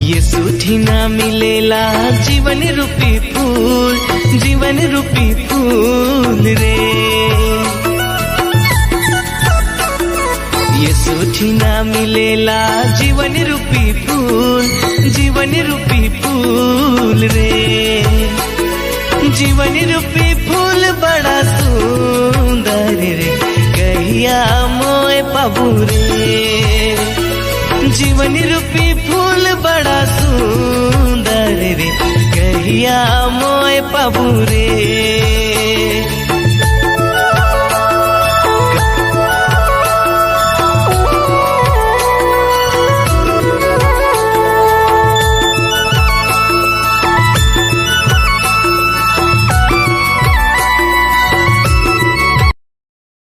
ये सूठी ना मिलेला जीवन रूपी फूल, जीवन रूपी फूल रे। ये सूठी ना मिलेला जीवन रूपी फूल, जीवन रूपी फूल रे। जीवन रूपी फूल बड़ा सुंदर रे, कहिया मोए पाबू रे। जीवन रूपी फूल बड़ा सुंदर रे, कहिया मोए पाबू रे।